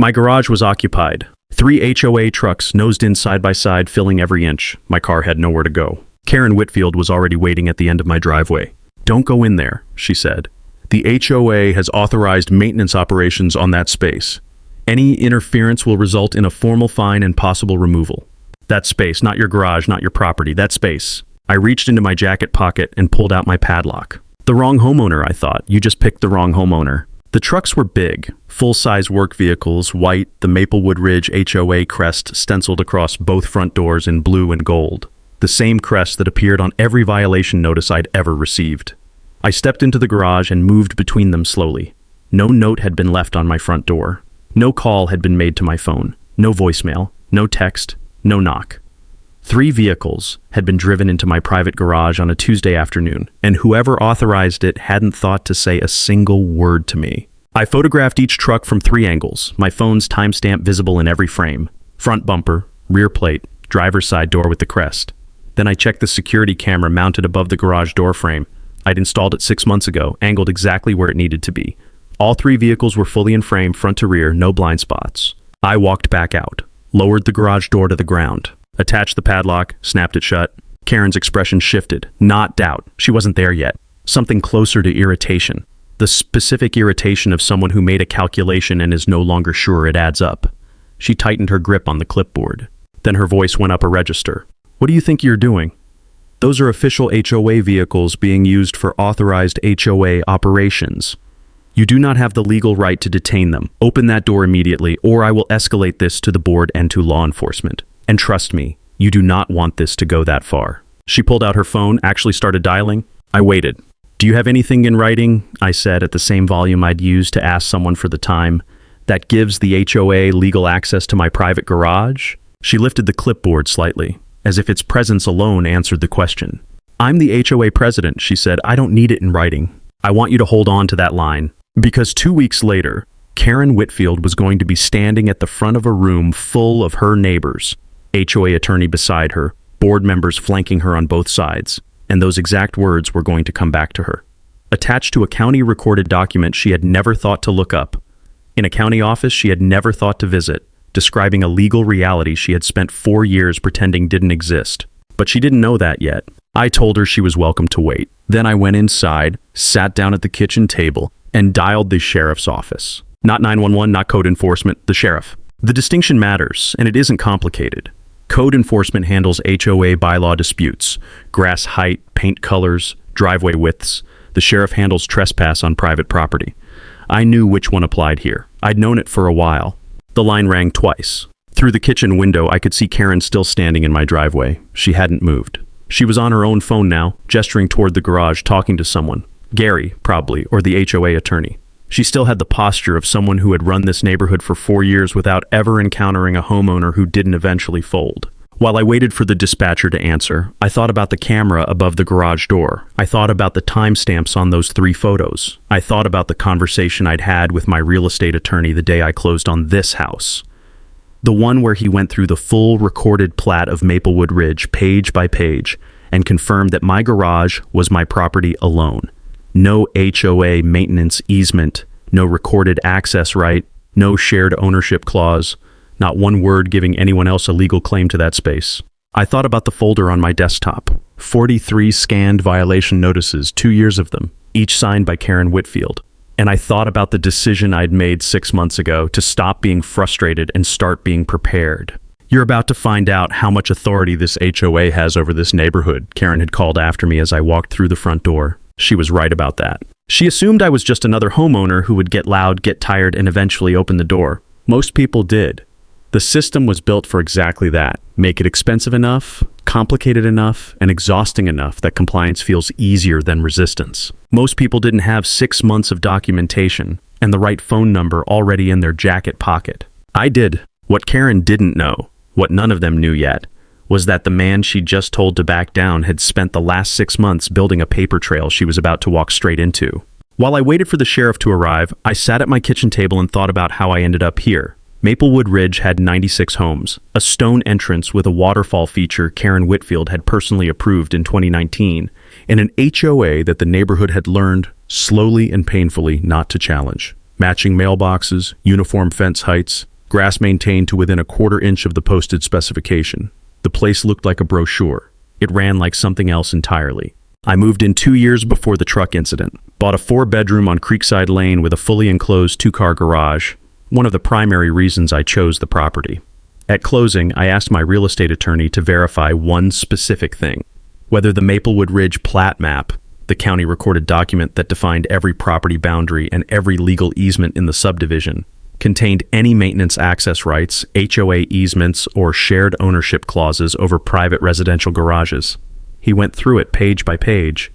My garage was occupied. 3 HOA trucks nosed in side by side, filling every inch. My car had nowhere to go. Karen Whitfield was already waiting at the end of my driveway. "Don't go in there," she said. "The HOA has authorized maintenance operations on that space. Any interference will result in a formal fine and possible removal." That space, not your garage, not your property, that space. I reached into my jacket pocket and pulled out my padlock. The wrong homeowner, I thought. You just picked the wrong homeowner. The trucks were big, full-size work vehicles, white, the Maplewood Ridge HOA crest stenciled across both front doors in blue and gold. The same crest that appeared on every violation notice I'd ever received. I stepped into the garage and moved between them slowly. No note had been left on my front door. No call had been made to my phone. No voicemail. No text. No knock. 3 vehicles had been driven into my private garage on a Tuesday afternoon, and whoever authorized it hadn't thought to say a single word to me. I photographed each truck from 3 angles, my phone's timestamp visible in every frame. Front bumper, rear plate, driver's side door with the crest. Then I checked the security camera mounted above the garage door frame. I'd installed it 6 months ago, angled exactly where it needed to be. All 3 vehicles were fully in frame, front to rear, no blind spots. I walked back out, lowered the garage door to the ground, attached the padlock, snapped it shut. Karen's expression shifted, not doubt. She wasn't there yet. Something closer to irritation. The specific irritation of someone who made a calculation and is no longer sure it adds up. She tightened her grip on the clipboard. Then her voice went up a register. "What do you think you're doing? Those are official HOA vehicles being used for authorized HOA operations. You do not have the legal right to detain them. Open that door immediately, or I will escalate this to the board and to law enforcement. And trust me, you do not want this to go that far." She pulled out her phone, actually started dialing. I waited. "Do you have anything in writing?" I said at the same volume I'd used to ask someone for the time. "That gives the HOA legal access to my private garage?" She lifted the clipboard slightly, as if its presence alone answered the question. "I'm the HOA president," she said. "I don't need it in writing. I want you to hold on to that line." Because 2 weeks later, Karen Whitfield was going to be standing at the front of a room full of her neighbors. HOA attorney beside her, board members flanking her on both sides, and those exact words were going to come back to her. Attached to a county-recorded document she had never thought to look up, in a county office she had never thought to visit, describing a legal reality she had spent 4 years pretending didn't exist. But she didn't know that yet. I told her she was welcome to wait. Then I went inside, sat down at the kitchen table, and dialed the sheriff's office. Not 911, not code enforcement, the sheriff. The distinction matters, and it isn't complicated. Code enforcement handles HOA bylaw disputes, grass height, paint colors, driveway widths. The sheriff handles trespass on private property. I knew which one applied here. I'd known it for a while. The line rang twice. Through the kitchen window, I could see Karen still standing in my driveway. She hadn't moved. She was on her own phone now, gesturing toward the garage, talking to someone. Gary, probably, or the HOA attorney. She still had the posture of someone who had run this neighborhood for 4 years without ever encountering a homeowner who didn't eventually fold. While I waited for the dispatcher to answer, I thought about the camera above the garage door. I thought about the timestamps on those 3 photos. I thought about the conversation I'd had with my real estate attorney the day I closed on this house. The one where he went through the full recorded plat of Maplewood Ridge, page by page, and confirmed that my garage was my property alone. No HOA maintenance easement, no recorded access right, no shared ownership clause, not one word giving anyone else a legal claim to that space. I thought about the folder on my desktop. 43 scanned violation notices, 2 years of them, each signed by Karen Whitfield. And I thought about the decision I'd made 6 months ago to stop being frustrated and start being prepared. "You're about to find out how much authority this HOA has over this neighborhood," Karen had called after me as I walked through the front door. She was right about that. She assumed I was just another homeowner who would get loud, get tired, and eventually open the door. Most people did. The system was built for exactly that. Make it expensive enough, complicated enough, and exhausting enough that compliance feels easier than resistance. Most people didn't have 6 months of documentation and the right phone number already in their jacket pocket. I did. What Karen didn't know, what none of them knew yet, was that the man she'd just told to back down had spent the last 6 months building a paper trail she was about to walk straight into. While I waited for the sheriff to arrive, I sat at my kitchen table and thought about how I ended up here. Maplewood Ridge had 96 homes, a stone entrance with a waterfall feature Karen Whitfield had personally approved in 2019, and an HOA that the neighborhood had learned, slowly and painfully, not to challenge. Matching mailboxes, uniform fence heights, grass maintained to within a quarter inch of the posted specification. The place looked like a brochure. It ran like something else entirely. I moved in 2 years before the truck incident. Bought a 4-bedroom on Creekside Lane with a fully enclosed 2-car garage, one of the primary reasons I chose the property. At closing, I asked my real estate attorney to verify one specific thing: whether the Maplewood Ridge plat map, the county recorded document that defined every property boundary and every legal easement in the subdivision, contained any maintenance access rights, HOA easements, or shared ownership clauses over private residential garages. He went through it page by page.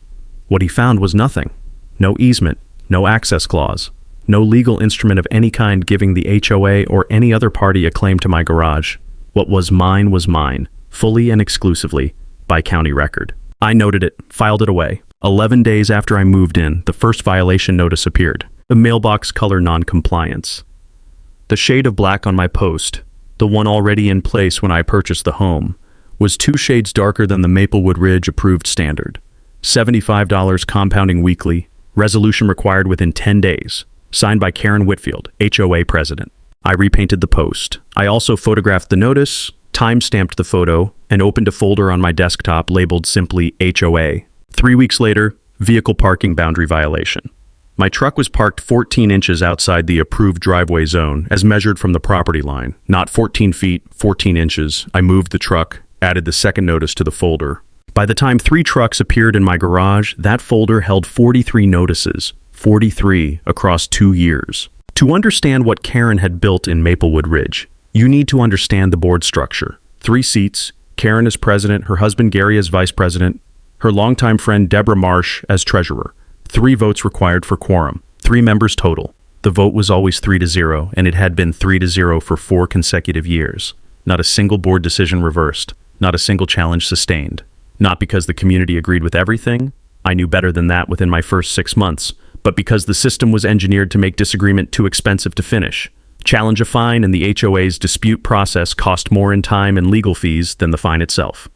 What he found was nothing. No easement, no access clause, no legal instrument of any kind giving the HOA or any other party a claim to my garage. What was mine, fully and exclusively, by county record. I noted it, filed it away. 11 days after I moved in, the first violation notice appeared. The mailbox color non-compliance. The shade of black on my post, the one already in place when I purchased the home, was 2 shades darker than the Maplewood Ridge approved standard. $75 compounding weekly, resolution required within 10 days. Signed by Karen Whitfield, HOA president. I repainted the post. I also photographed the notice, time-stamped the photo, and opened a folder on my desktop labeled simply HOA. 3 weeks later, vehicle parking boundary violation. My truck was parked 14 inches outside the approved driveway zone as measured from the property line. Not 14 feet, 14 inches. I moved the truck, added the second notice to the folder. By the time 3 trucks appeared in my garage, that folder held 43 notices, 43 across 2 years. To understand what Karen had built in Maplewood Ridge, you need to understand the board structure. 3 seats, Karen as president, her husband Gary as vice president, her longtime friend Deborah Marsh as treasurer. 3 votes required for quorum, 3 members total. The vote was always 3-0, and it had been 3-0 for 4 consecutive years. Not a single board decision reversed, not a single challenge sustained. Not because the community agreed with everything, I knew better than that within my first 6 months, but because the system was engineered to make disagreement too expensive to finish. Challenge a fine and the HOA's dispute process cost more in time and legal fees than the fine itself.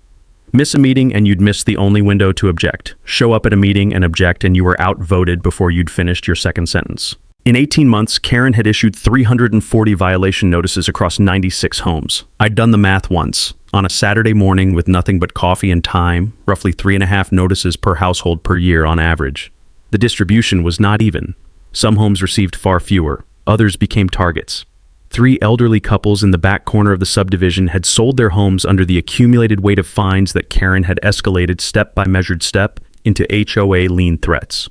Miss a meeting and you'd miss the only window to object. Show up at a meeting and object and you were outvoted before you'd finished your second sentence. In 18 months, Karen had issued 340 violation notices across 96 homes. I'd done the math once. On a Saturday morning with nothing but coffee and time, roughly 3.5 notices per household per year on average. The distribution was not even. Some homes received far fewer. Others became targets. 3 elderly couples in the back corner of the subdivision had sold their homes under the accumulated weight of fines that Karen had escalated step by measured step into HOA lien threats.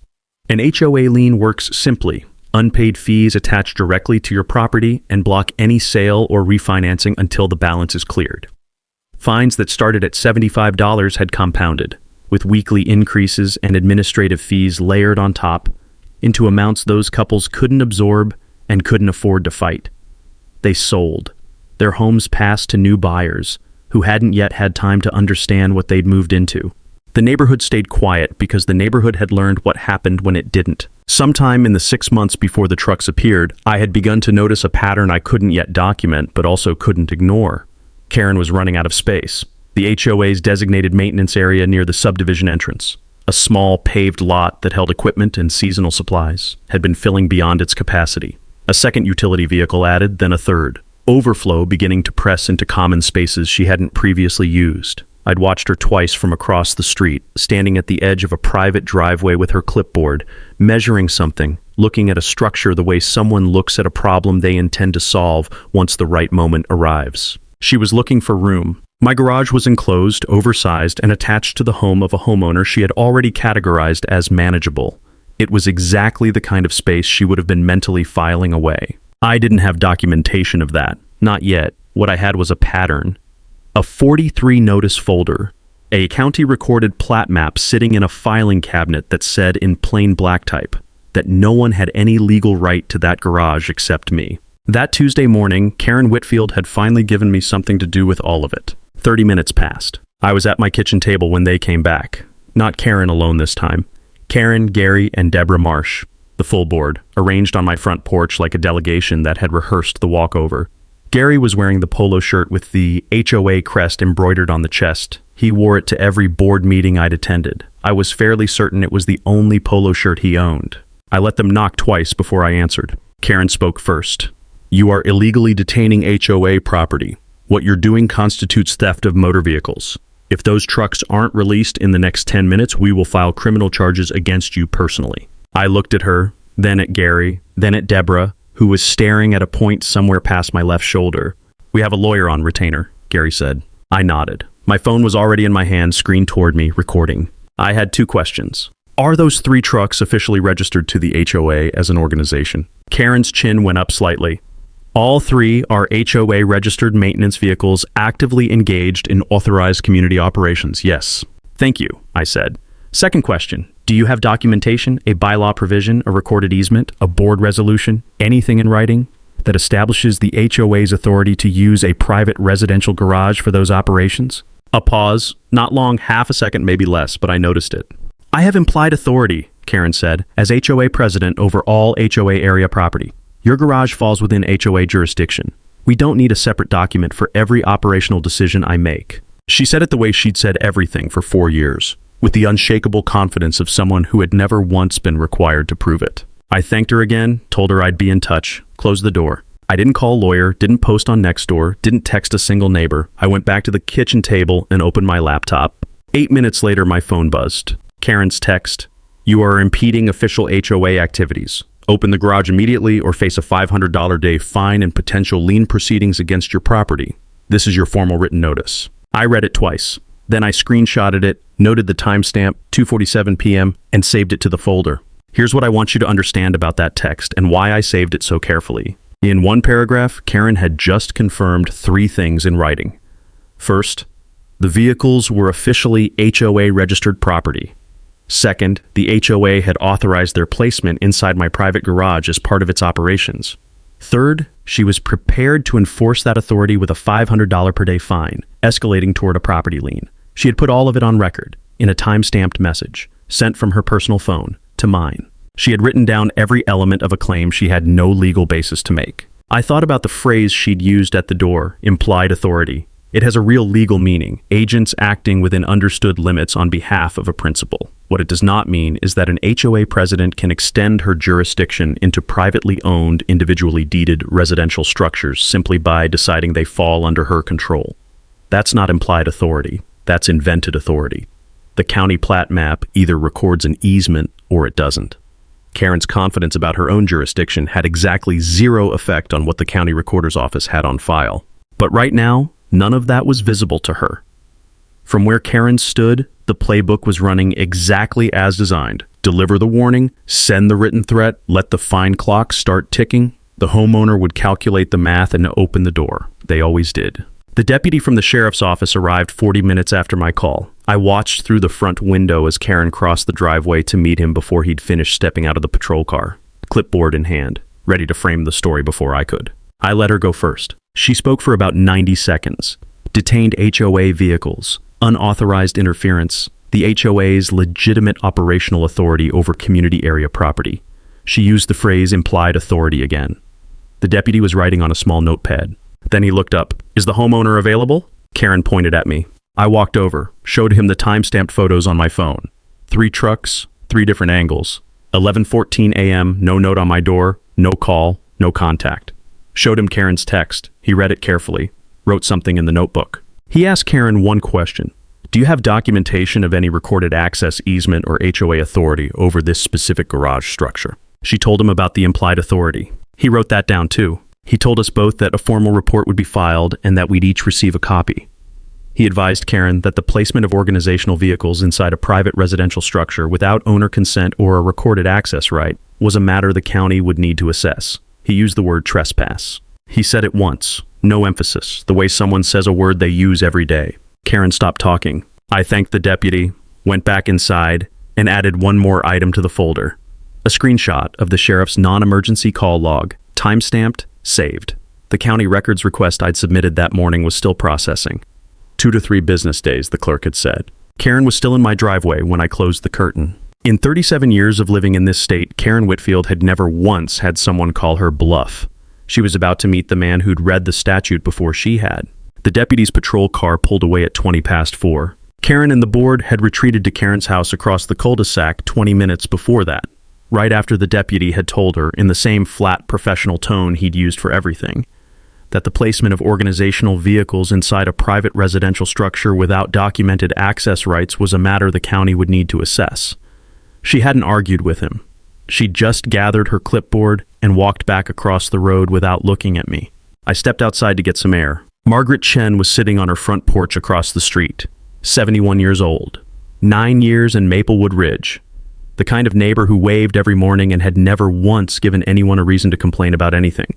An HOA lien works simply. Unpaid fees attach directly to your property and block any sale or refinancing until the balance is cleared. Fines that started at $75 had compounded, with weekly increases and administrative fees layered on top, into amounts those couples couldn't absorb and couldn't afford to fight. They sold. Their homes passed to new buyers, who hadn't yet had time to understand what they'd moved into. The neighborhood stayed quiet because the neighborhood had learned what happened when it didn't. Sometime in the 6 months before the trucks appeared, I had begun to notice a pattern I couldn't yet document but also couldn't ignore. Karen was running out of space. The HOA's designated maintenance area near the subdivision entrance, a small paved lot that held equipment and seasonal supplies, had been filling beyond its capacity. A second utility vehicle added, then a third. Overflow beginning to press into common spaces she hadn't previously used. I'd watched her twice from across the street, standing at the edge of a private driveway with her clipboard, measuring something, looking at a structure the way someone looks at a problem they intend to solve once the right moment arrives. She was looking for room. My garage was enclosed, oversized, and attached to the home of a homeowner she had already categorized as manageable. It was exactly the kind of space she would have been mentally filing away. I didn't have documentation of that. Not yet. What I had was a pattern. A 43 notice folder. A county recorded plat map sitting in a filing cabinet that said in plain black type that no one had any legal right to that garage except me. That Tuesday morning, Karen Whitfield had finally given me something to do with all of it. 30 minutes passed. I was at my kitchen table when they came back. Not Karen alone this time. Karen, Gary, and Deborah Marsh. The full board, arranged on my front porch like a delegation that had rehearsed the walkover. Gary was wearing the polo shirt with the HOA crest embroidered on the chest. He wore it to every board meeting I'd attended. I was fairly certain it was the only polo shirt he owned. I let them knock twice before I answered. Karen spoke first. You are illegally detaining HOA property. What you're doing constitutes theft of motor vehicles. If those trucks aren't released in the next 10 minutes, we will file criminal charges against you personally. I looked at her, then at Gary, then at Deborah, who was staring at a point somewhere past my left shoulder. We have a lawyer on retainer, Gary said. I nodded. My phone was already in my hand, screened toward me, recording. I had 2 questions. Are those 3 trucks officially registered to the HOA as an organization? Karen's chin went up slightly. All 3 are HOA registered maintenance vehicles actively engaged in authorized community operations, yes. Thank you, I said. Second question, do you have documentation, a bylaw provision, a recorded easement, a board resolution, anything in writing that establishes the HOA's authority to use a private residential garage for those operations? A pause, not long, half a second, maybe less, but I noticed it. I have implied authority, Karen said, as HOA president over all HOA area property. Your garage falls within HOA jurisdiction. We don't need a separate document for every operational decision I make. She said it the way she'd said everything for 4 years, with the unshakable confidence of someone who had never once been required to prove it. I thanked her again, told her I'd be in touch, closed the door. I didn't call a lawyer, didn't post on Nextdoor, didn't text a single neighbor. I went back to the kitchen table and opened my laptop. 8 minutes later, my phone buzzed. Karen's text, "You are impeding official HOA activities. Open the garage immediately or face a $500 day fine and potential lien proceedings against your property. This is your formal written notice." I read it twice. Then I screenshotted it, noted the timestamp, 2:47 p.m., and saved it to the folder. Here's what I want you to understand about that text and why I saved it so carefully. In one paragraph, Karen had just confirmed 3 things in writing. First, the vehicles were officially HOA registered property. Second, the HOA had authorized their placement inside my private garage as part of its operations. Third, she was prepared to enforce that authority with a $500 per day fine, escalating toward a property lien. She had put all of it on record, in a time-stamped message, sent from her personal phone to mine. She had written down every element of a claim she had no legal basis to make. I thought about the phrase she'd used at the door, implied authority. It has a real legal meaning, agents acting within understood limits on behalf of a principal. What it does not mean is that an HOA president can extend her jurisdiction into privately owned, individually deeded residential structures simply by deciding they fall under her control. That's not implied authority. That's invented authority. The county plat map either records an easement or it doesn't. Karen's confidence about her own jurisdiction had exactly 0 effect on what the county recorder's office had on file. But right now, none of that was visible to her. From where Karen stood, the playbook was running exactly as designed. Deliver the warning, send the written threat, let the fine clock start ticking. The homeowner would calculate the math and open the door. They always did. The deputy from the sheriff's office arrived 40 minutes after my call. I watched through the front window as Karen crossed the driveway to meet him before he'd finished stepping out of the patrol car, clipboard in hand, ready to frame the story before I could. I let her go first. She spoke for about 90 seconds. Detained HOA vehicles, unauthorized interference, the HOA's legitimate operational authority over community area property. She used the phrase implied authority again. The deputy was writing on a small notepad. Then he looked up. "Is the homeowner available?" Karen pointed at me. I walked over, showed him the time-stamped photos on my phone. 3 trucks, 3 different angles. 11:14 a.m., no note on my door, no call, no contact. Showed him Karen's text. He read it carefully, wrote something in the notebook. He asked Karen one question. "Do you have documentation of any recorded access easement or HOA authority over this specific garage structure?" She told him about the implied authority. He wrote that down too. He told us both that a formal report would be filed and that we'd each receive a copy. He advised Karen that the placement of organizational vehicles inside a private residential structure without owner consent or a recorded access right was a matter the county would need to assess. He used the word trespass. He said it once, no emphasis, the way someone says a word they use every day. Karen stopped talking. I thanked the deputy, went back inside, and added one more item to the folder. A screenshot of the sheriff's non-emergency call log, time-stamped, saved. The county records request I'd submitted that morning was still processing. 2 to 3 business days, the clerk had said. Karen was still in my driveway when I closed the curtain. In 37 years of living in this state, Karen Whitfield had never once had someone call her bluff. She was about to meet the man who'd read the statute before she had. The deputy's patrol car pulled away at 4:20. Karen and the board had retreated to Karen's house across the cul-de-sac 20 minutes before that. right after the deputy had told her, in the same flat professional tone he'd used for everything, that the placement of organizational vehicles inside a private residential structure without documented access rights was a matter the county would need to assess. She hadn't argued with him. She'd just gathered her clipboard and walked back across the road without looking at me. I stepped outside to get some air. Margaret Chen was sitting on her front porch across the street, 71 years old, 9 years in Maplewood Ridge, the kind of neighbor who waved every morning and had never once given anyone a reason to complain about anything.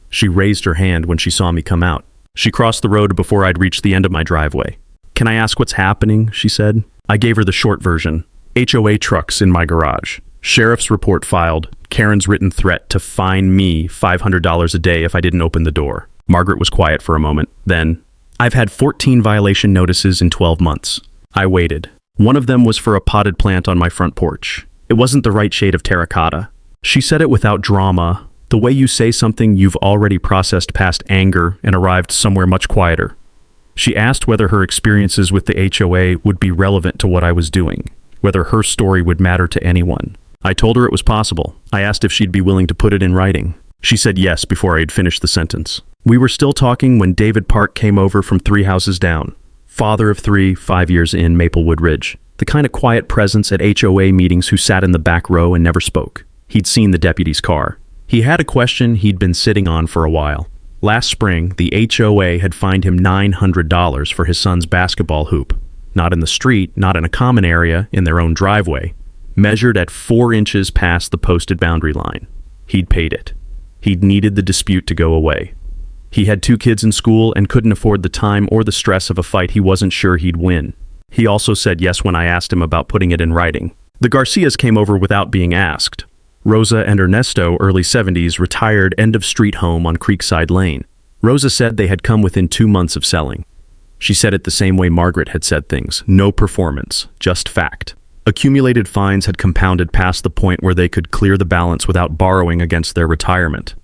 She raised her hand when she saw me come out. She crossed the road before I'd reached the end of my driveway. "Can I ask what's happening?" she said. I gave her the short version. HOA trucks in my garage. Sheriff's report filed. Karen's written threat to fine me $500 a day if I didn't open the door. Margaret was quiet for a moment. Then, "I've had 14 violation notices in 12 months. I waited. One of them was for a potted plant on my front porch. It wasn't the right shade of terracotta." She said it without drama, the way you say something you've already processed past anger and arrived somewhere much quieter. She asked whether her experiences with the HOA would be relevant to what I was doing, whether her story would matter to anyone. I told her it was possible. I asked if she'd be willing to put it in writing. She said yes before I had finished the sentence. We were still talking when David Park came over from 3 houses down. Father of 3, 5 years in Maplewood Ridge. The kind of quiet presence at HOA meetings who sat in the back row and never spoke. He'd seen the deputy's car. He had a question he'd been sitting on for a while. Last spring, the HOA had fined him $900 for his son's basketball hoop. Not in the street, not in a common area, in their own driveway. Measured at 4 inches past the posted boundary line. He'd paid it. He'd needed the dispute to go away. He had 2 kids in school and couldn't afford the time or the stress of a fight he wasn't sure he'd win. He also said yes when I asked him about putting it in writing. The Garcias came over without being asked. Rosa and Ernesto, early 70s, retired end-of-street home on Creekside Lane. Rosa said they had come within 2 months of selling. She said it the same way Margaret had said things. No performance, just fact. Accumulated fines had compounded past the point where they could clear the balance without borrowing against their retirement.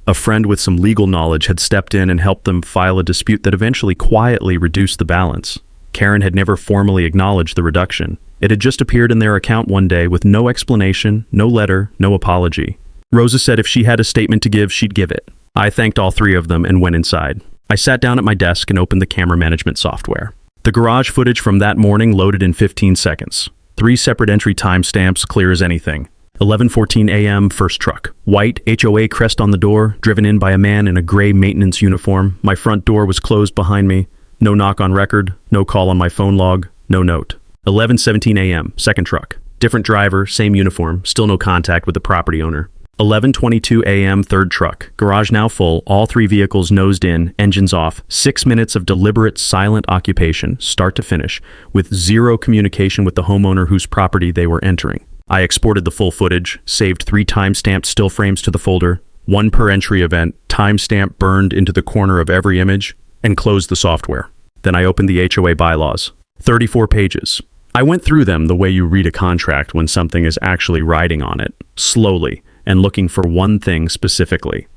A friend with some legal knowledge had stepped in and helped them file a dispute that eventually quietly reduced the balance. Karen had never formally acknowledged the reduction. It had just appeared in their account one day with no explanation, no letter, no apology. Rosa said if she had a statement to give, she'd give it. I thanked all 3 of them and went inside. I sat down at my desk and opened the camera management software. The garage footage from that morning loaded in 15 seconds. 3 separate entry timestamps, clear as anything. 11:14 a.m., first truck. White, HOA crest on the door, driven in by a man in a gray maintenance uniform. My front door was closed behind me. No knock on record, no call on my phone log, no note. 11:17 a.m., second truck. Different driver, same uniform, still no contact with the property owner. 11:22 a.m., third truck. Garage now full, all 3 vehicles nosed in, engines off. 6 minutes of deliberate, silent occupation, start to finish, with 0 communication with the homeowner whose property they were entering. I exported the full footage, saved 3 time-stamped still frames to the folder, 1 per entry event, timestamp burned into the corner of every image, and closed the software. Then I opened the HOA bylaws. 34 pages. I went through them the way you read a contract when something is actually writing on it, slowly, and looking for one thing specifically.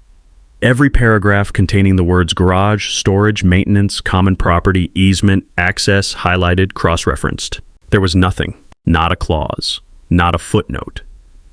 Every paragraph containing the words garage, storage, maintenance, common property, easement, access, highlighted, cross-referenced. There was nothing. Not a clause. Not a footnote.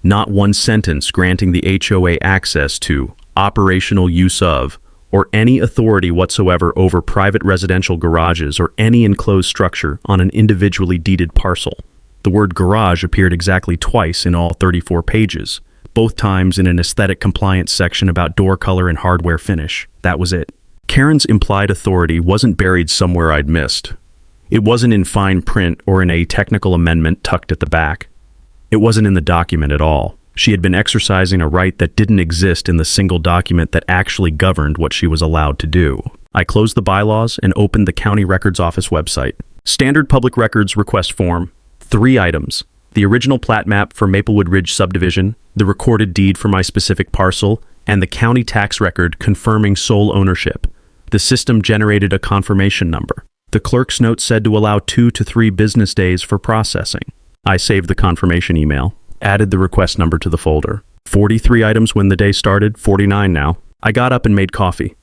Not one sentence granting the HOA access to, operational use of, or any authority whatsoever over private residential garages or any enclosed structure on an individually deeded parcel. The word garage appeared exactly twice in all 34 pages, both times in an aesthetic compliance section about door color and hardware finish. That was it. Karen's implied authority wasn't buried somewhere I'd missed. It wasn't in fine print or in a technical amendment tucked at the back. It wasn't in the document at all. She had been exercising a right that didn't exist in the single document that actually governed what she was allowed to do. I closed the bylaws and opened the County Records Office website. Standard Public Records request form. 3 items. The original plat map for Maplewood Ridge subdivision, the recorded deed for my specific parcel, and the county tax record confirming sole ownership. The system generated a confirmation number. The clerk's note said to allow 2 to 3 business days for processing. I saved the confirmation email, added the request number to the folder. 43 items when the day started, 49 now. I got up and made coffee.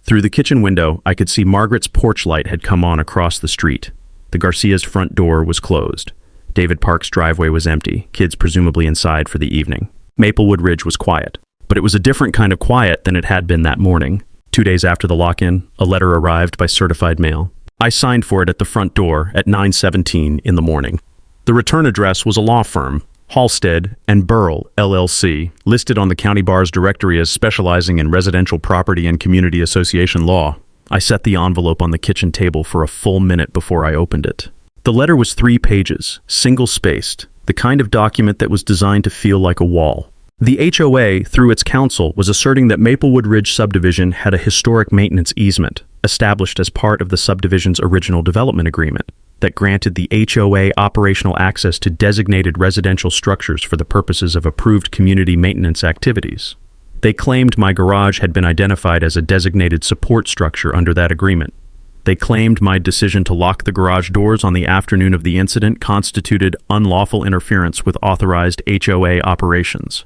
Through the kitchen window, I could see Margaret's porch light had come on across the street. The Garcia's front door was closed. David Park's driveway was empty, kids presumably inside for the evening. Maplewood Ridge was quiet, but it was a different kind of quiet than it had been that morning. 2 days after the lock-in, a letter arrived by certified mail. I signed for it at the front door at 9:17 in the morning. The return address was a law firm, Halstead and Burrell, LLC, listed on the county bar's directory as specializing in residential property and community association law. I set the envelope on the kitchen table for a full minute before I opened it. The letter was 3 pages, single-spaced, the kind of document that was designed to feel like a wall. The HOA, through its counsel, was asserting that Maplewood Ridge subdivision had a historic maintenance easement, established as part of the subdivision's original development agreement, that granted the HOA operational access to designated residential structures for the purposes of approved community maintenance activities. They claimed my garage had been identified as a designated support structure under that agreement. They claimed my decision to lock the garage doors on the afternoon of the incident constituted unlawful interference with authorized HOA operations.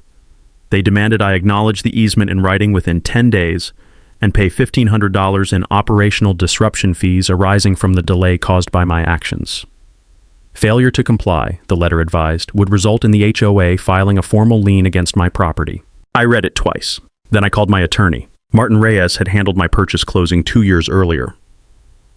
They demanded I acknowledge the easement in writing within 10 days and pay $1,500 in operational disruption fees arising from the delay caused by my actions. Failure to comply, the letter advised, would result in the HOA filing a formal lien against my property. I read it twice. Then I called my attorney. Martin Reyes had handled my purchase closing 2 years earlier.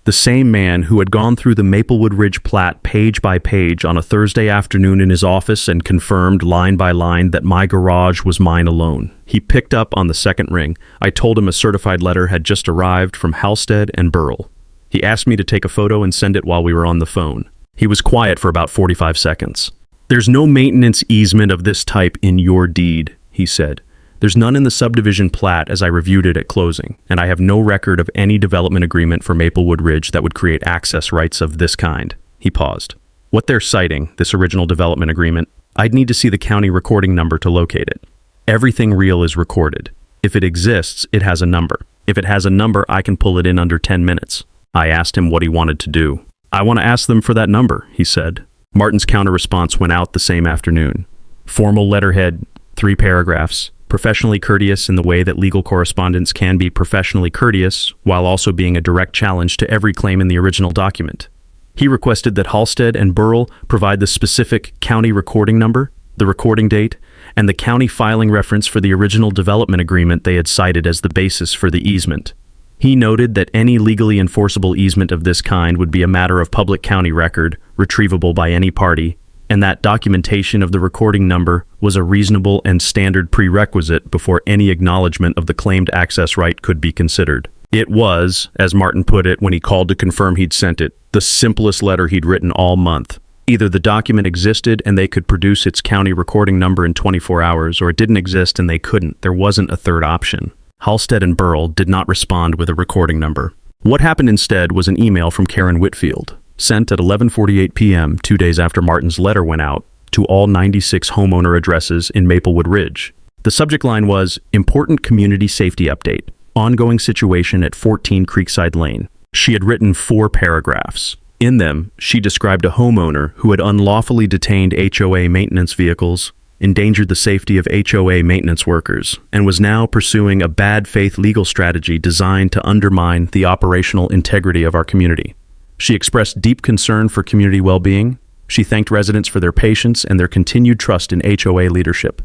The same man who had gone through the Maplewood Ridge plat page by page on a Thursday afternoon in his office and confirmed line by line that my garage was mine alone. He picked up on the second ring. I told him a certified letter had just arrived from Halstead and Burrell. He asked me to take a photo and send it while we were on the phone. He was quiet for about 45 seconds. "There's no maintenance easement of this type in your deed," he said. "There's none in the subdivision plat as I reviewed it at closing, and I have no record of any development agreement for Maplewood Ridge that would create access rights of this kind." He paused. "What they're citing, this original development agreement, I'd need to see the county recording number to locate it. Everything real is recorded. If it exists, it has a number. If it has a number, I can pull it in under 10 minutes. I asked him what he wanted to do. "I want to ask them for that number," he said. Martin's counter-response went out the same afternoon. Formal letterhead, 3 paragraphs. Professionally courteous in the way that legal correspondence can be professionally courteous, while also being a direct challenge to every claim in the original document. He requested that Halstead and Burrell provide the specific county recording number, the recording date, and the county filing reference for the original development agreement they had cited as the basis for the easement. He noted that any legally enforceable easement of this kind would be a matter of public county record, retrievable by any party, and that documentation of the recording number was a reasonable and standard prerequisite before any acknowledgement of the claimed access right could be considered. It was, as Martin put it when he called to confirm he'd sent it, the simplest letter he'd written all month. Either the document existed and they could produce its county recording number in 24 hours, or it didn't exist and they couldn't. There wasn't a third option. Halstead and Burrell did not respond with a recording number. What happened instead was an email from Karen Whitfield, sent at 11:48 p.m. 2 days after Martin's letter went out, to all 96 homeowner addresses in Maplewood Ridge. The subject line was, "Important Community Safety Update. Ongoing situation at 14 Creekside Lane." She had written 4 paragraphs. In them, she described a homeowner who had unlawfully detained HOA maintenance vehicles, endangered the safety of HOA maintenance workers, and was now pursuing a bad faith legal strategy designed to undermine the operational integrity of our community. She expressed deep concern for community well-being. She thanked residents for their patience and their continued trust in HOA leadership.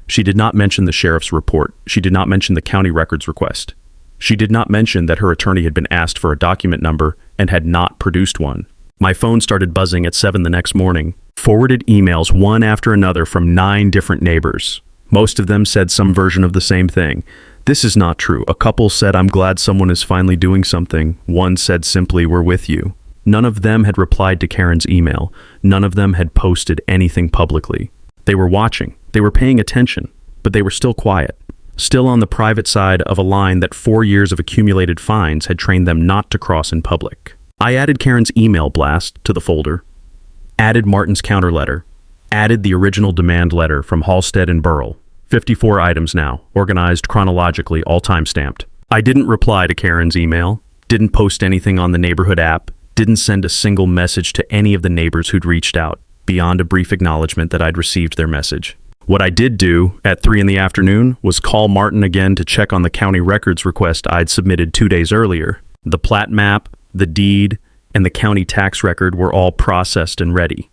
She did not mention the sheriff's report. She did not mention the county records request. She did not mention that her attorney had been asked for a document number and had not produced one. My phone started buzzing at 7 the next morning. Forwarded emails one after another from 9 different neighbors. Most of them said some version of the same thing. "This is not true." A couple said, "I'm glad someone is finally doing something." One said simply, "We're with you." None of them had replied to Karen's email. None of them had posted anything publicly. They were watching. They were paying attention, but they were still quiet, still on the private side of a line that 4 years of accumulated fines had trained them not to cross in public. I added Karen's email blast to the folder, added Martin's counter letter, added the original demand letter from Halstead and Burrell. 54 items now, organized chronologically, all time-stamped. I didn't reply to Karen's email, didn't post anything on the neighborhood app, didn't send a single message to any of the neighbors who'd reached out, beyond a brief acknowledgement that I'd received their message. What I did do at 3 in the afternoon was call Martin again to check on the county records request I'd submitted 2 days earlier. The plat map, the deed, and the county tax record were all processed and ready.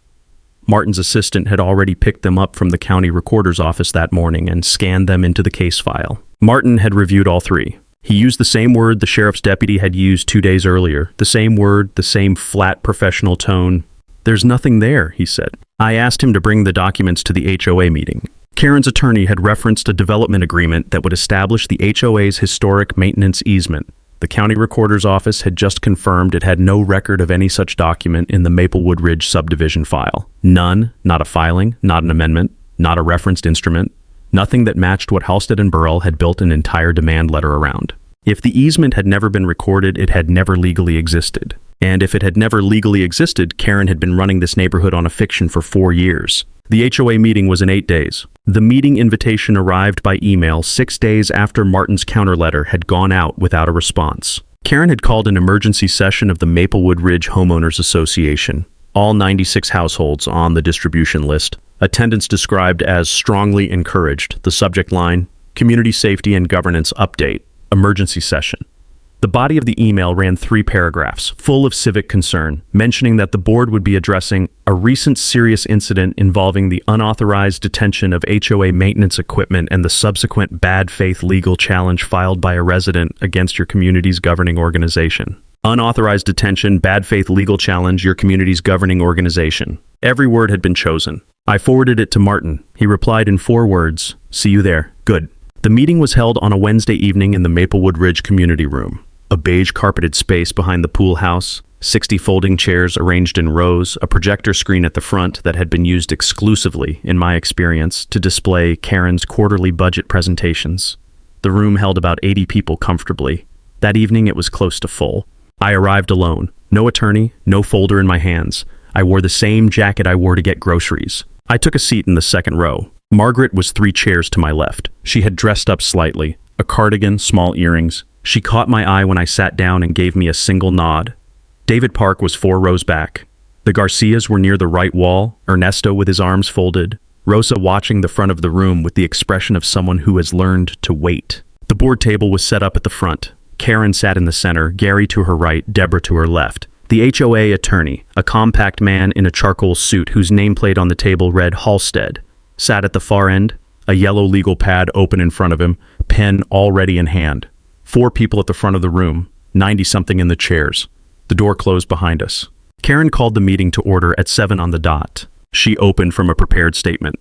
Martin's assistant had already picked them up from the county recorder's office that morning and scanned them into the case file. Martin had reviewed all three. He used the same word the sheriff's deputy had used 2 days earlier. The same word, the same flat professional tone. "There's nothing there," he said. I asked him to bring the documents to the HOA meeting. Karen's attorney had referenced a development agreement that would establish the HOA's historic maintenance easement. The county recorder's office had just confirmed it had no record of any such document in the Maplewood Ridge subdivision file. None, not a filing, not an amendment, not a referenced instrument, nothing that matched what Halstead and Burrell had built an entire demand letter around. If the easement had never been recorded, it had never legally existed. And if it had never legally existed, Karen had been running this neighborhood on a fiction for 4 years. The HOA meeting was in 8 days. The meeting invitation arrived by email 6 days after Martin's counter letter had gone out without a response. Karen had called an emergency session of the Maplewood Ridge Homeowners Association. All 96 households on the distribution list. Attendance described as strongly encouraged. The subject line, Community Safety and Governance Update, Emergency Session. The body of the email ran 3 paragraphs, full of civic concern, mentioning that the board would be addressing a recent serious incident involving the unauthorized detention of HOA maintenance equipment and the subsequent bad faith legal challenge filed by a resident against your community's governing organization. Unauthorized detention, bad faith legal challenge, your community's governing organization. Every word had been chosen. I forwarded it to Martin. He replied in 4 words, "See you there. Good." The meeting was held on a Wednesday evening in the Maplewood Ridge community room. A beige carpeted space behind the pool house, 60 folding chairs arranged in rows, a projector screen at the front that had been used exclusively, in my experience, to display Karen's quarterly budget presentations. The room held about 80 people comfortably. That evening it was close to full. I arrived alone. No attorney, no folder in my hands. I wore the same jacket I wore to get groceries. I took a seat in the second row. Margaret was 3 chairs to my left. She had dressed up slightly. A cardigan, small earrings. She caught my eye when I sat down and gave me a single nod. David Park was 4 rows back. The Garcias were near the right wall, Ernesto with his arms folded, Rosa watching the front of the room with the expression of someone who has learned to wait. The board table was set up at the front. Karen sat in the center, Gary to her right, Deborah to her left. The HOA attorney, a compact man in a charcoal suit whose nameplate on the table read Halstead, sat at the far end, a yellow legal pad open in front of him, pen already in hand. 4 people at the front of the room, 90-something in the chairs. The door closed behind us. Karen called the meeting to order at 7 on the dot. She opened from a prepared statement.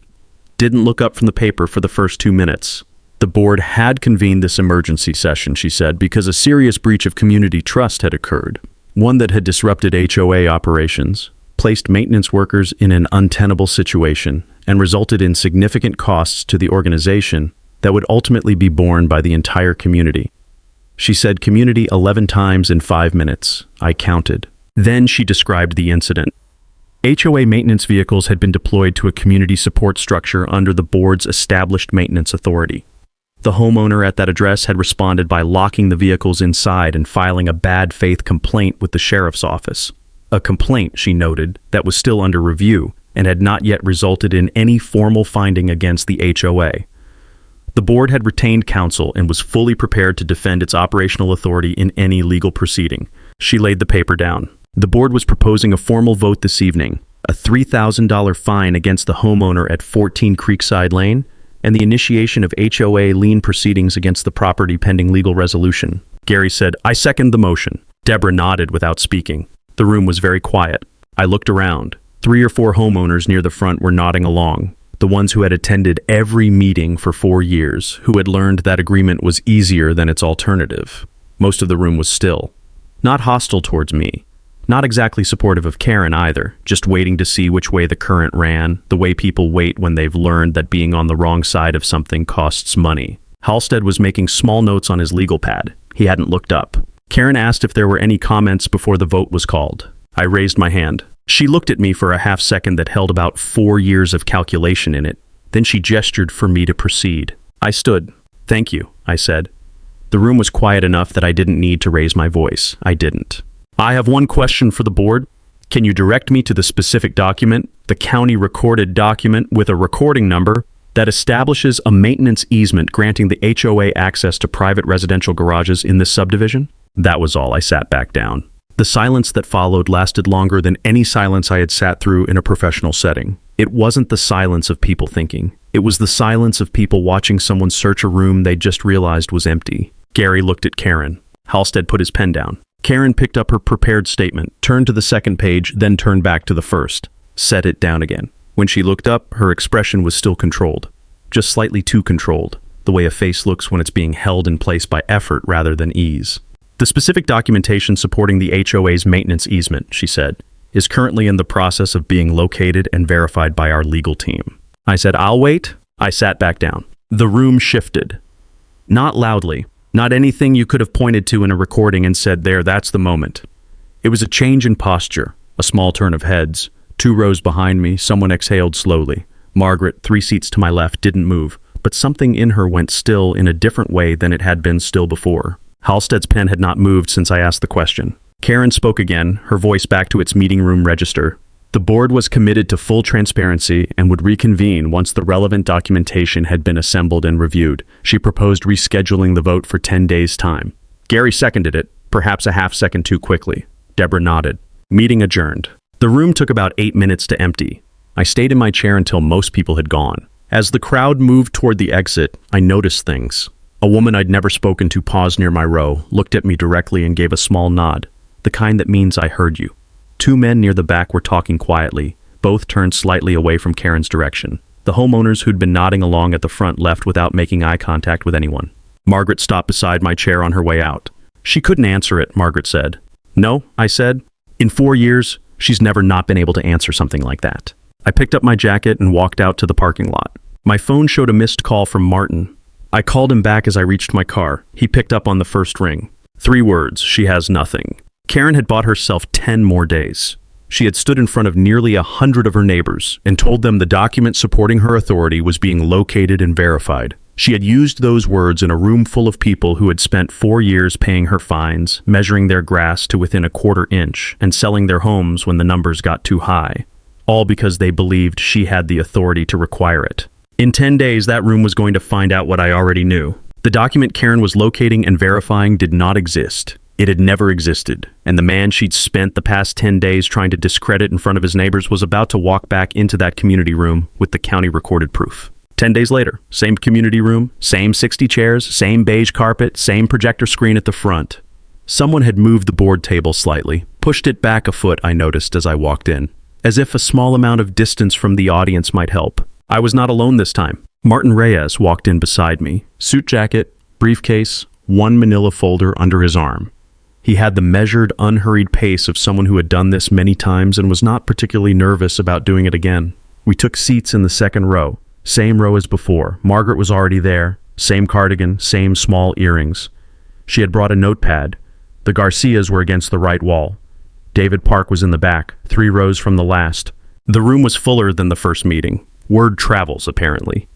Didn't look up from the paper for the first 2 minutes. The board had convened this emergency session, she said, because a serious breach of community trust had occurred. One that had disrupted HOA operations, placed maintenance workers in an untenable situation, and resulted in significant costs to the organization that would ultimately be borne by the entire community. She said community 11 times in 5 minutes. I counted. Then she described the incident. HOA maintenance vehicles had been deployed to a community support structure under the board's established maintenance authority. The homeowner at that address had responded by locking the vehicles inside and filing a bad faith complaint with the sheriff's office. A complaint, she noted, that was still under review and had not yet resulted in any formal finding against the HOA. The board had retained counsel and was fully prepared to defend its operational authority in any legal proceeding. She laid the paper down. The board was proposing a formal vote this evening, a $3,000 fine against the homeowner at 14 Creekside Lane, and the initiation of HOA lien proceedings against the property pending legal resolution. Gary said, "I second the motion." Deborah nodded without speaking. The room was very quiet. I looked around. 3 or 4 homeowners near the front were nodding along. The ones who had attended every meeting for 4 years, who had learned that agreement was easier than its alternative. Most of the room was still. Not hostile towards me. Not exactly supportive of Karen either, just waiting to see which way the current ran, the way people wait when they've learned that being on the wrong side of something costs money. Halstead was making small notes on his legal pad. He hadn't looked up. Karen asked if there were any comments before the vote was called. I raised my hand. She looked at me for a half second that held about 4 years of calculation in it. Then she gestured for me to proceed. I stood. "Thank you," I said. The room was quiet enough that I didn't need to raise my voice. I didn't. "I have one question for the board. Can you direct me to the specific document, the county recorded document with a recording number, that establishes a maintenance easement granting the HOA access to private residential garages in this subdivision?" That was all. I sat back down. The silence that followed lasted longer than any silence I had sat through in a professional setting. It wasn't the silence of people thinking. It was the silence of people watching someone search a room they just realized was empty. Gary looked at Karen. Halstead put his pen down. Karen picked up her prepared statement, turned to the second page, then turned back to the first. Set it down again. When she looked up, her expression was still controlled. Just slightly too controlled, the way a face looks when it's being held in place by effort rather than ease. The specific documentation supporting the HOA's maintenance easement, she said, is currently in the process of being located and verified by our legal team. I said, I'll wait. I sat back down. The room shifted. Not loudly. Not anything you could have pointed to in a recording and said, there, that's the moment. It was a change in posture, a small turn of heads. 2 rows behind me, someone exhaled slowly. Margaret, 3 seats to my left, didn't move, but something in her went still in a different way than it had been still before. Halstead's pen had not moved since I asked the question. Karen spoke again, her voice back to its meeting room register. The board was committed to full transparency and would reconvene once the relevant documentation had been assembled and reviewed. She proposed rescheduling the vote for 10 days' time. Gary seconded it, perhaps a half second too quickly. Deborah nodded. Meeting adjourned. The room took about 8 minutes to empty. I stayed in my chair until most people had gone. As the crowd moved toward the exit, I noticed things. A woman I'd never spoken to paused near my row, looked at me directly and gave a small nod, the kind that means I heard you. 2 men near the back were talking quietly. Both turned slightly away from Karen's direction. The homeowners who'd been nodding along at the front left without making eye contact with anyone. Margaret stopped beside my chair on her way out. She couldn't answer it, Margaret said. No, I said. In 4 years, she's never not been able to answer something like that. I picked up my jacket and walked out to the parking lot. My phone showed a missed call from Martin. I called him back as I reached my car. He picked up on the first ring. 3 words, she has nothing. Karen had bought herself 10 more days. She had stood in front of nearly 100 of her neighbors and told them the document supporting her authority was being located and verified. She had used those words in a room full of people who had spent 4 years paying her fines, measuring their grass to within a quarter inch, and selling their homes when the numbers got too high. All because they believed she had the authority to require it. In 10 days, that room was going to find out what I already knew. The document Karen was locating and verifying did not exist. It had never existed, and the man she'd spent the past 10 days trying to discredit in front of his neighbors was about to walk back into that community room with the county recorded proof. 10 days later, same community room, same 60 chairs, same beige carpet, same projector screen at the front. Someone had moved the board table slightly, pushed it back a foot, I noticed as I walked in, as if a small amount of distance from the audience might help. I was not alone this time. Martin Reyes walked in beside me, suit jacket, briefcase, 1 manila folder under his arm. He had the measured, unhurried pace of someone who had done this many times and was not particularly nervous about doing it again. We took seats in the second row, same row as before. Margaret was already there, same cardigan, same small earrings. She had brought a notepad. The Garcias were against the right wall. David Park was in the back, 3 rows from the last. The room was fuller than the first meeting. Word travels, apparently.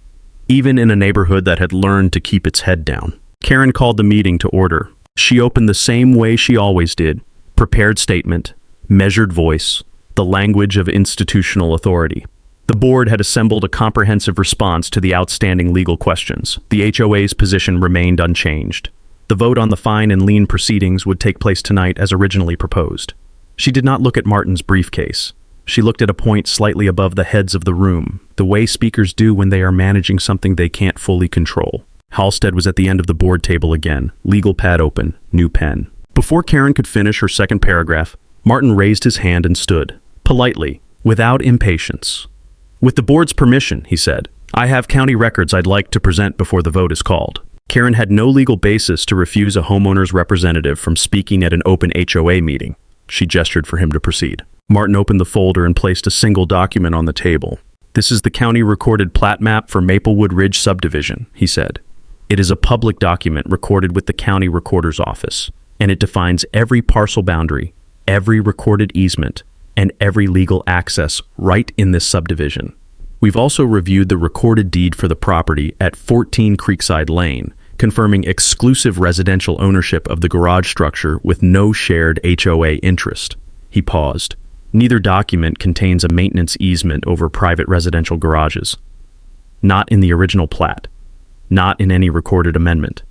Even in a neighborhood that had learned to keep its head down. Karen called the meeting to order. She opened the same way she always did. Prepared statement, measured voice, the language of institutional authority. The board had assembled a comprehensive response to the outstanding legal questions. The HOA's position remained unchanged. The vote on the fine and lien proceedings would take place tonight as originally proposed. She did not look at Martin's briefcase. She looked at a point slightly above the heads of the room, the way speakers do when they are managing something they can't fully control. Halstead was at the end of the board table again, legal pad open, new pen. Before Karen could finish her second paragraph, Martin raised his hand and stood, politely, without impatience. With the board's permission, he said, I have county records I'd like to present before the vote is called. Karen had no legal basis to refuse a homeowner's representative from speaking at an open HOA meeting. She gestured for him to proceed. Martin opened the folder and placed a single document on the table. This is the county recorded plat map for Maplewood Ridge subdivision, he said. It is a public document recorded with the county recorder's office, and it defines every parcel boundary, every recorded easement, and every legal access right in this subdivision. We've also reviewed the recorded deed for the property at 14 Creekside Lane, confirming exclusive residential ownership of the garage structure with no shared HOA interest. He paused. Neither document contains a maintenance easement over private residential garages. Not in the original plat. Not in any recorded amendment.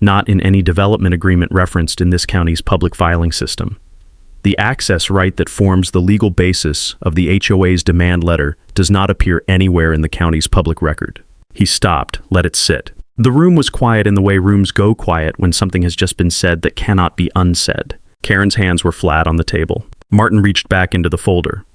Not in any development agreement referenced in this county's public filing system. The access right that forms the legal basis of the HOA's demand letter does not appear anywhere in the county's public record. He stopped, let it sit. The room was quiet in the way rooms go quiet when something has just been said that cannot be unsaid. Karen's hands were flat on the table. Martin reached back into the folder.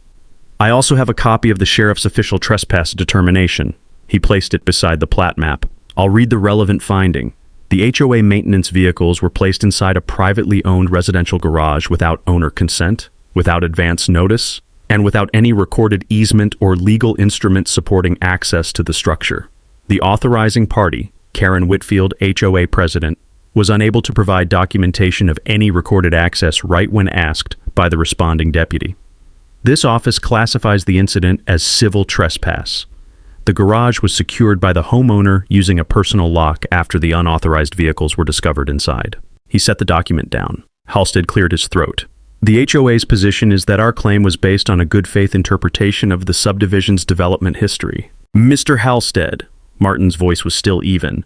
I also have a copy of the sheriff's official trespass determination. He placed it beside the plat map. I'll read the relevant finding. The HOA maintenance vehicles were placed inside a privately owned residential garage without owner consent, without advance notice, and without any recorded easement or legal instrument supporting access to the structure. The authorizing party, Karen Whitfield, HOA president, was unable to provide documentation of any recorded access right when asked by the responding deputy. This office classifies the incident as civil trespass. The garage was secured by the homeowner using a personal lock after the unauthorized vehicles were discovered inside. He set the document down. Halstead cleared his throat. The HOA's position is that our claim was based on a good faith interpretation of the subdivision's development history. Mr. Halstead, Martin's voice was still even.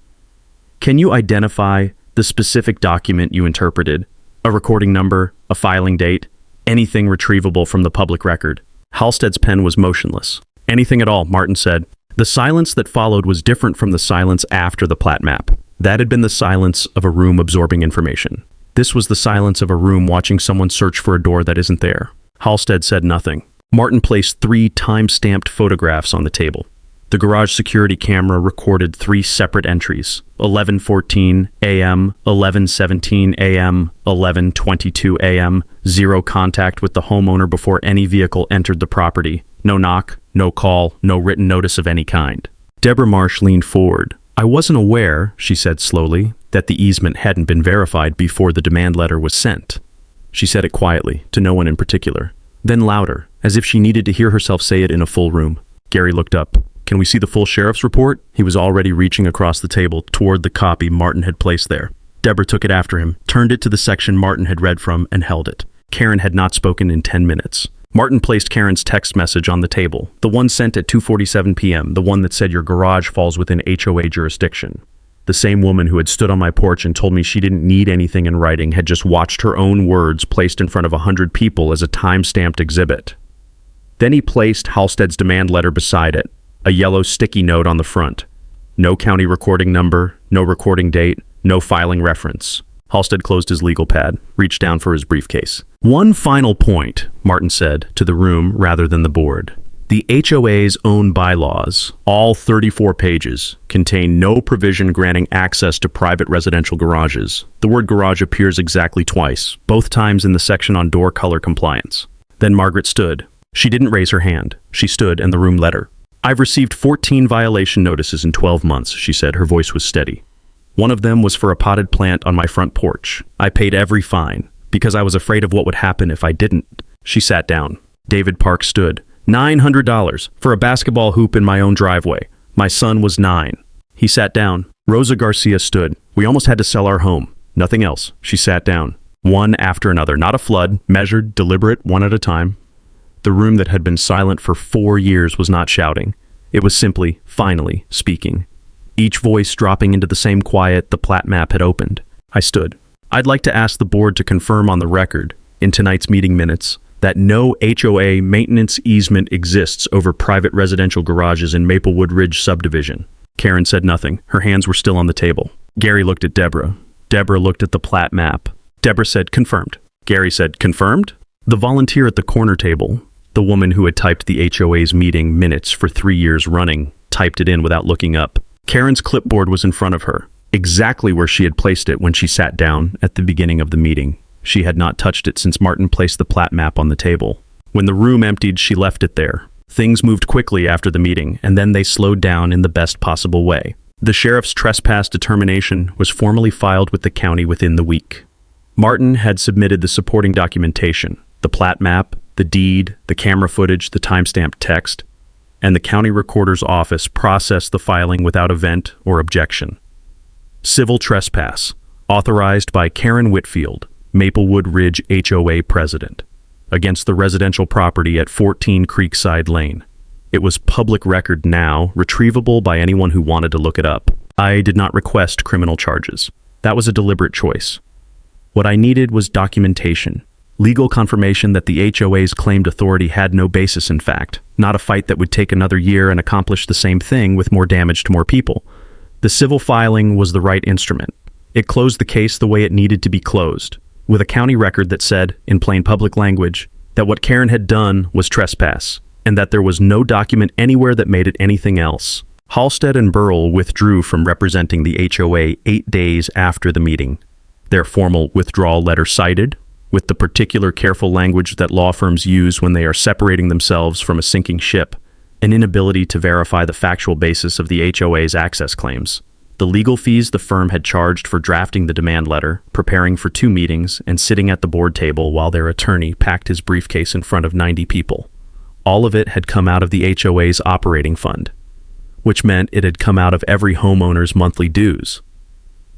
Can you identify the specific document you interpreted? A recording number, a filing date, anything retrievable from the public record? Halstead's pen was motionless. Anything at all, Martin said. The silence that followed was different from the silence after the plat map. That had been the silence of a room absorbing information. This was the silence of a room watching someone search for a door that isn't there. Halstead said nothing. Martin placed 3 time-stamped photographs on the table. The garage security camera recorded 3 separate entries: 11:14 a.m., 11:17 a.m., 11:22 a.m., 0 contact with the homeowner before any vehicle entered the property, no knock, no call, no written notice of any kind. Deborah Marsh leaned forward. I wasn't aware, she said slowly, that the easement hadn't been verified before the demand letter was sent. She said it quietly, to no one in particular. Then louder, as if she needed to hear herself say it in a full room. Gary looked up. Can we see the full sheriff's report? He was already reaching across the table toward the copy Martin had placed there. Deborah took it after him, turned it to the section Martin had read from, and held it. Karen had not spoken in 10 minutes. Martin placed Karen's text message on the table, the one sent at 2:47 p.m., the one that said your garage falls within HOA jurisdiction. The same woman who had stood on my porch and told me she didn't need anything in writing had just watched her own words placed in front of 100 people as a time-stamped exhibit. Then he placed Halstead's demand letter beside it, a yellow sticky note on the front. No county recording number, no recording date, no filing reference. Halstead closed his legal pad, reached down for his briefcase. One final point, Martin said, to the room rather than the board. The HOA's own bylaws, all 34 pages, contain no provision granting access to private residential garages. The word garage appears exactly twice, both times in the section on door color compliance. Then Margaret stood. She didn't raise her hand. She stood and the room let her. I've received 14 violation notices in 12 months, she said. Her voice was steady. One of them was for a potted plant on my front porch. I paid every fine, because I was afraid of what would happen if I didn't. She sat down. David Park stood. $900 for a basketball hoop in my own driveway. My son was 9. He sat down. Rosa Garcia stood. We almost had to sell our home. Nothing else. She sat down. One after another, not a flood, measured, deliberate, one at a time. The room that had been silent for 4 years was not shouting. It was simply, finally, speaking. Each voice dropping into the same quiet the plat map had opened. I stood. I'd like to ask the board to confirm on the record, in tonight's meeting minutes, that no HOA maintenance easement exists over private residential garages in Maplewood Ridge subdivision. Karen said nothing. Her hands were still on the table. Gary looked at Deborah. Deborah looked at the plat map. Deborah said, confirmed. Gary said, confirmed? The volunteer at the corner table, the woman who had typed the HOA's meeting minutes for 3 years running, typed it in without looking up. Karen's clipboard was in front of her, exactly where she had placed it when she sat down at the beginning of the meeting. She had not touched it since Martin placed the plat map on the table. When the room emptied, she left it there. Things moved quickly after the meeting, and then they slowed down in the best possible way. The sheriff's trespass determination was formally filed with the county within the week. Martin had submitted the supporting documentation, the plat map, the deed, the camera footage, the timestamped text, and the county recorder's office processed the filing without event or objection. Civil trespass, authorized by Karen Whitfield, Maplewood Ridge HOA president, against the residential property at 14 Creekside Lane. It was public record now, retrievable by anyone who wanted to look it up. I did not request criminal charges. That was a deliberate choice. What I needed was documentation, Legal confirmation that the HOA's claimed authority had no basis in fact, not a fight that would take another year and accomplish the same thing with more damage to more people. The civil filing was the right instrument. It closed the case the way it needed to be closed, with a county record that said, in plain public language, that what Karen had done was trespass, and that there was no document anywhere that made it anything else. Halstead and Burrell withdrew from representing the HOA 8 days after the meeting. Their formal withdrawal letter cited, with the particular careful language that law firms use when they are separating themselves from a sinking ship, an inability to verify the factual basis of the HOA's access claims. The legal fees the firm had charged for drafting the demand letter, preparing for 2 meetings, and sitting at the board table while their attorney packed his briefcase in front of 90 people. All of it had come out of the HOA's operating fund, which meant it had come out of every homeowner's monthly dues.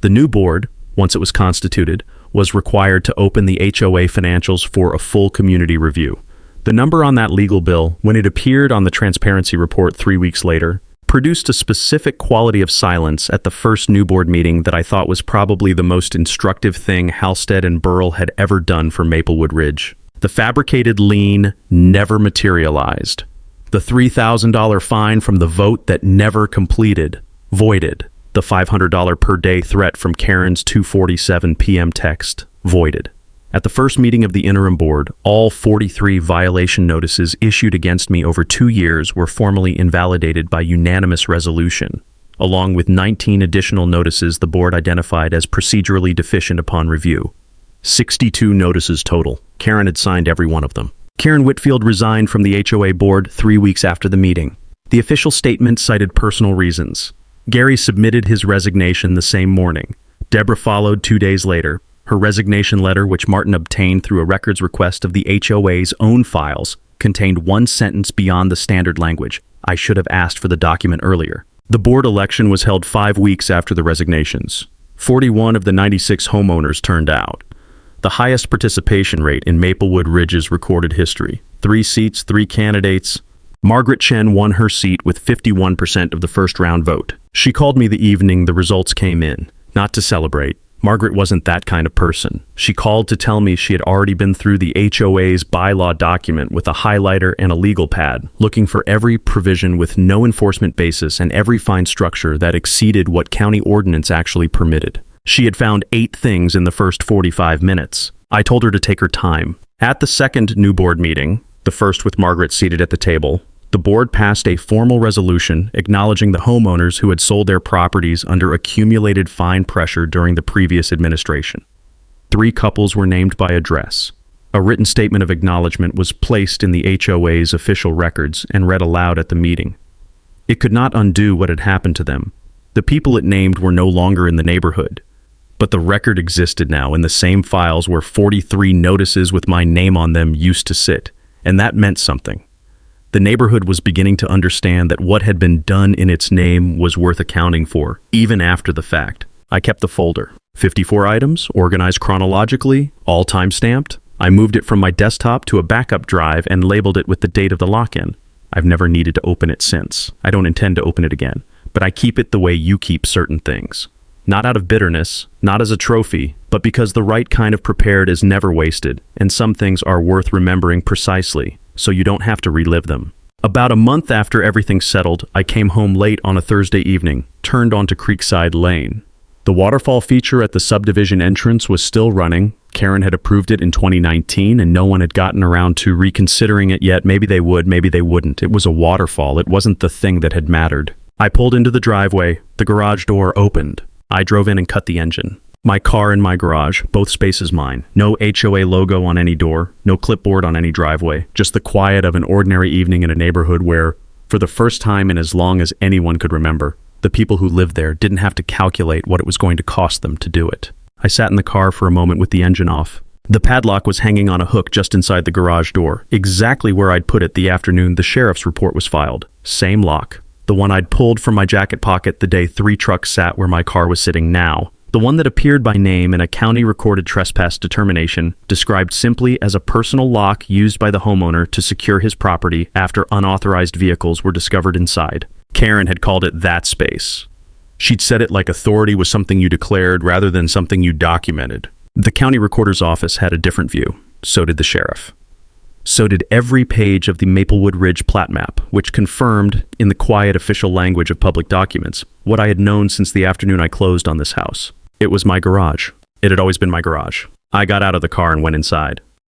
The new board, once it was constituted, was required to open the HOA financials for a full community review. The number on that legal bill, when it appeared on the transparency report 3 weeks later, produced a specific quality of silence at the first new board meeting that I thought was probably the most instructive thing Halstead and Burrell had ever done for Maplewood Ridge. The fabricated lien never materialized. The $3,000 fine from the vote that never completed, voided. The $500 per day threat from Karen's 2:47 p.m. text, voided. At the first meeting of the interim board, all 43 violation notices issued against me over 2 years were formally invalidated by unanimous resolution, along with 19 additional notices the board identified as procedurally deficient upon review. 62 notices total. Karen had signed every one of them. Karen Whitfield resigned from the HOA board 3 weeks after the meeting. The official statement cited personal reasons. Gary submitted his resignation the same morning. Deborah followed 2 days later. Her resignation letter, which Martin obtained through a records request of the HOA's own files, contained one sentence beyond the standard language. I should have asked for the document earlier. The board election was held 5 weeks after the resignations. 41 of the 96 homeowners turned out. The highest participation rate in Maplewood Ridge's recorded history. 3 seats, 3 candidates. Margaret Chen won her seat with 51% of the first round vote. She called me the evening the results came in, not to celebrate. Margaret wasn't that kind of person. She called to tell me she had already been through the HOA's bylaw document with a highlighter and a legal pad, looking for every provision with no enforcement basis and every fine structure that exceeded what county ordinance actually permitted. She had found 8 things in the first 45 minutes. I told her to take her time. At the second new board meeting, the first with Margaret seated at the table, the board passed a formal resolution acknowledging the homeowners who had sold their properties under accumulated fine pressure during the previous administration. 3 couples were named by address. A written statement of acknowledgement was placed in the HOA's official records and read aloud at the meeting. It could not undo what had happened to them. The people it named were no longer in the neighborhood. But the record existed now in the same files where 43 notices with my name on them used to sit, and that meant something. The neighborhood was beginning to understand that what had been done in its name was worth accounting for, even after the fact. I kept the folder. 54 items, organized chronologically, all time-stamped. I moved it from my desktop to a backup drive and labeled it with the date of the lock-in. I've never needed to open it since. I don't intend to open it again, but I keep it the way you keep certain things. Not out of bitterness, not as a trophy, but because the right kind of prepared is never wasted, and some things are worth remembering precisely, so you don't have to relive them. About a month after everything settled, I came home late on a Thursday evening, turned onto Creekside Lane. The waterfall feature at the subdivision entrance was still running. Karen had approved it in 2019, and no one had gotten around to reconsidering it yet. Maybe they would, maybe they wouldn't. It was a waterfall. It wasn't the thing that had mattered. I pulled into the driveway. The garage door opened. I drove in and cut the engine. My car in my garage, both spaces mine. No HOA logo on any door, no clipboard on any driveway. Just the quiet of an ordinary evening in a neighborhood where, for the first time in as long as anyone could remember, the people who lived there didn't have to calculate what it was going to cost them to do it. I sat in the car for a moment with the engine off. The padlock was hanging on a hook just inside the garage door, exactly where I'd put it the afternoon the sheriff's report was filed. Same lock. The one I'd pulled from my jacket pocket the day 3 trucks sat where my car was sitting now. The one that appeared by name in a county-recorded trespass determination, described simply as a personal lock used by the homeowner to secure his property after unauthorized vehicles were discovered inside. Karen had called it that space. She'd said it like authority was something you declared rather than something you documented. The county recorder's office had a different view. so did the sheriff. So did every page of the Maplewood Ridge plat map, which confirmed, in the quiet official language of public documents, what I had known since the afternoon I closed on this house. It was my garage. It had always been my garage. I got out of the car and went inside.